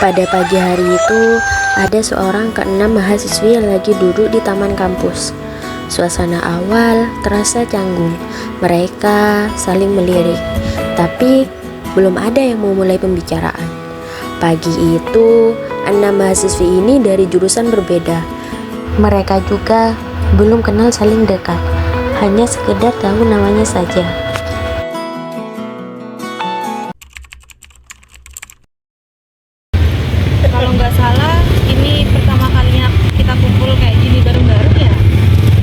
Pada pagi hari itu, ada seorang keenam mahasiswi yang lagi duduk di taman kampus. Suasana awal terasa canggung. Mereka saling melirik, tapi belum ada yang mau mulai pembicaraan. Pagi itu, 6 mahasiswi ini dari jurusan berbeda. Mereka juga belum kenal saling dekat, hanya sekedar tahu namanya saja. Kalau nggak salah, ini pertama kalinya kita kumpul kayak gini bareng-bareng ya?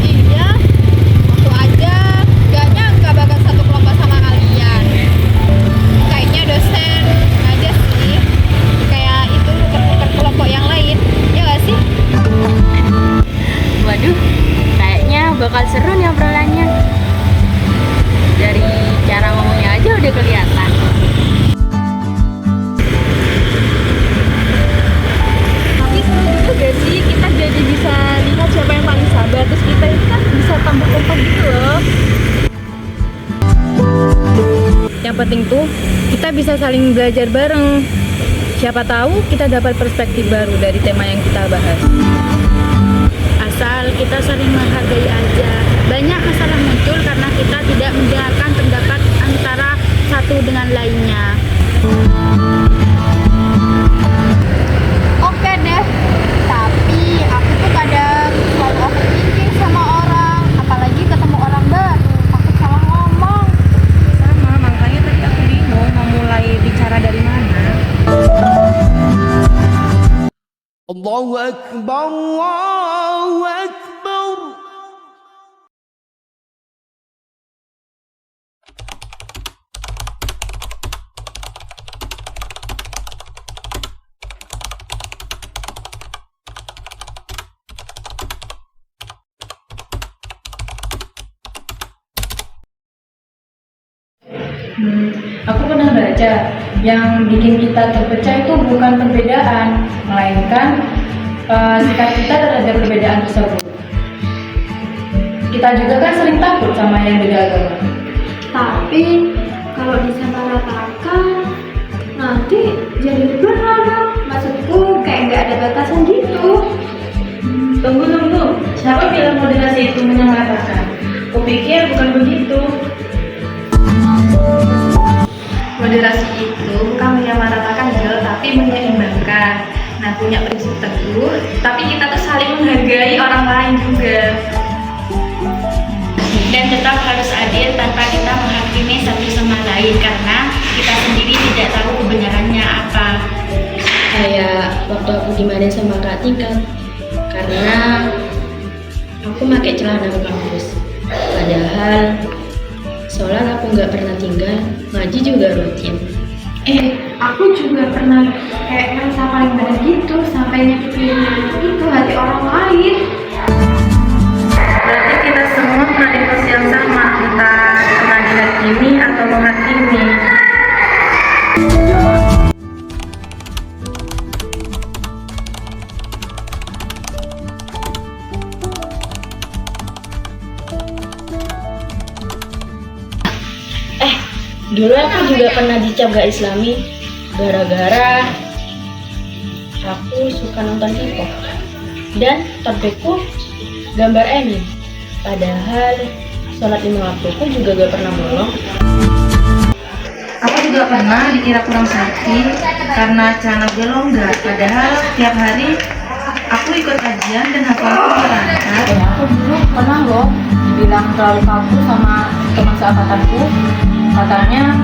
Iya, waktu aja gak nyangka bakal satu kelompok sama kalian. Kayaknya dosen aja sih, kayak itu nuker-nuker kelompok yang lain, ya gak sih? Waduh, kayaknya bakal seru nih obrolannya. Dari cara ngomongnya aja udah kelihatan. Tapi seru juga gak sih? Kita jadi bisa lihat siapa yang paling sabar. Terus kita ini kan bisa tambah kompak gitu loh. Yang penting tuh, kita bisa saling belajar bareng. Siapa tahu kita dapat perspektif baru dari tema yang kita bahas. Asal kita saling menghargai aja. Banyak masalah muncul karena kita tidak mendengarkan pendapat antara satu dengan lainnya. Oke deh, tapi aku tuh kadang selalu overthinking sama orang, apalagi ketemu orang baru, takut salah ngomong. Sama, makanya tadi aku bingung mau mulai bicara dari mana. Allahu Akbar, Allahu Akbar. Aku pernah baca yang bikin kita terpecah itu bukan perbedaan, melainkan sikap kita terhadap perbedaan tersebut. Kita juga kan sering takut sama yang beda agama. Tapi kalau disamaratakan nanti jadi liberal dong. Maksudku kayak nggak ada batasan gitu. Tunggu, siapa bilang moderasi itu menyamaratakan? Kupikir bukan begitu. Moderasi itu bukan menyamaratakan tapi menyeimbangkan. Nah, punya prinsip teguh, tapi kita tuh saling menghargai orang lain juga. Dan tetap harus adil tanpa kita menghakimi satu sama lain karena kita sendiri tidak tahu kebenarannya apa. Kayak waktu aku dimarahin sama Kak Tika karena aku pakai celana ke kampus. Padahal sholat aku nggak pernah tinggal, ngaji juga rutin. Aku juga pernah kayak ngerasa paling benar gitu sampai nyakitin itu hati orang lain. Berarti kita semua pernah di posisi yang sama, entah pernah dihakimi atau menghakimi. Dulu aku juga pernah dicap gak islami gara-gara aku suka nonton K-pop dan topikku gambar anime. Padahal sholat 5 waktuku juga gak pernah bolong. Aku juga pernah dikira kurang suci karena celana gue longgar, padahal tiap hari aku ikut kajian dan hafalanku lancar. Aku dulu pernah loh dibilang terlalu kaku sama teman seangkatanku. Katanya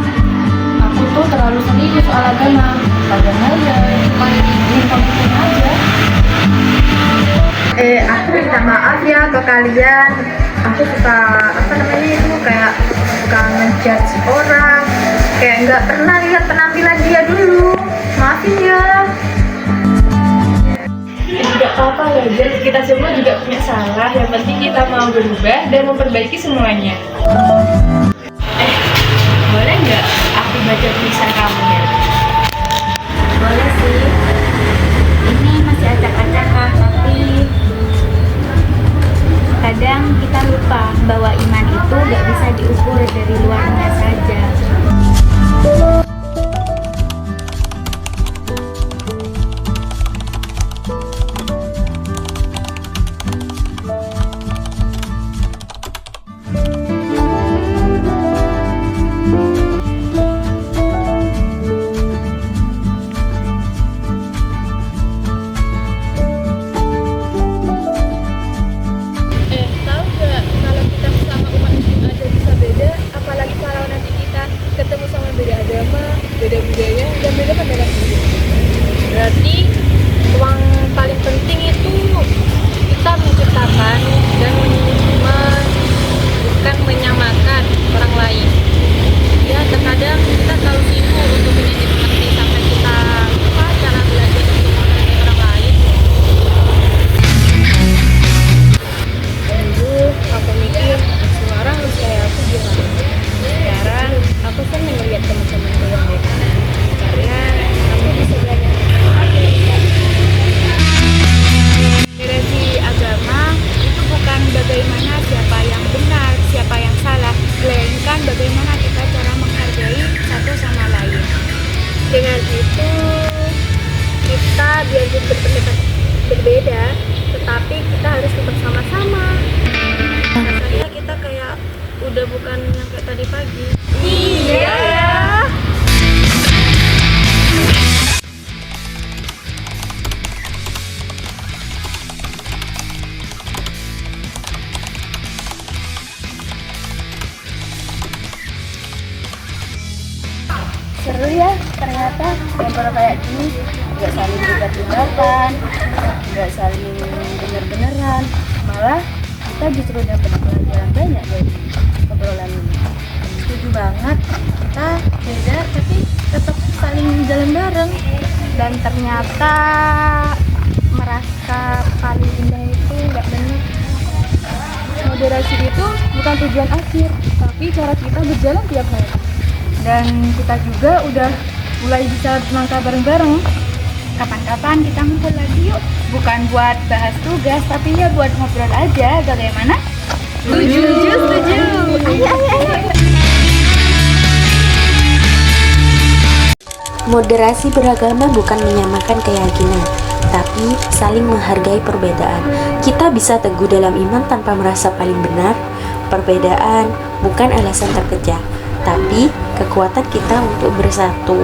aku tuh terlalu serius soal agama. Padahal ya cuma ingin kompromi aja. Aku minta maaf ya ke kalian. Aku suka kayak suka ngejudge orang, kayak nggak pernah lihat penampilan dia dulu. Maafin ya. Tidak apa-apa ya, Jen. Kita semua juga punya salah. Yang penting kita mau berubah dan memperbaiki semuanya. Boleh nggak aku baca tulisan kamu ya? Boleh sih. Ini masih acak-acakan, tapi kadang kita lupa bahwa iman itu gak bisa diukur dari luarnya saja. bukan yang kayak tadi pagi. Iya. Seru ya, ternyata ngobrol kayak gini nggak saling debat-debatan, nggak saling bener-beneran, malah kita justru dapat pelajaran banyak dari obrolan ini. Setuju banget, kita beda tapi tetap saling jalan bareng. Dan ternyata merasa paling indah itu nggak benar. Moderasi itu bukan tujuan akhir, tapi cara kita berjalan tiap hari. Dan kita juga udah mulai bisa melangkah bareng-bareng. Kapan-kapan kita ngumpul lagi yuk. Bukan buat bahas tugas, tapi ya buat ngobrol aja. Bagaimana? Setuju. Ayo. Moderasi beragama bukan menyamakan keyakinan, tapi saling menghargai perbedaan. Kita bisa teguh dalam iman tanpa merasa paling benar. Perbedaan bukan alasan terpecah, tapi kekuatan kita untuk bersatu.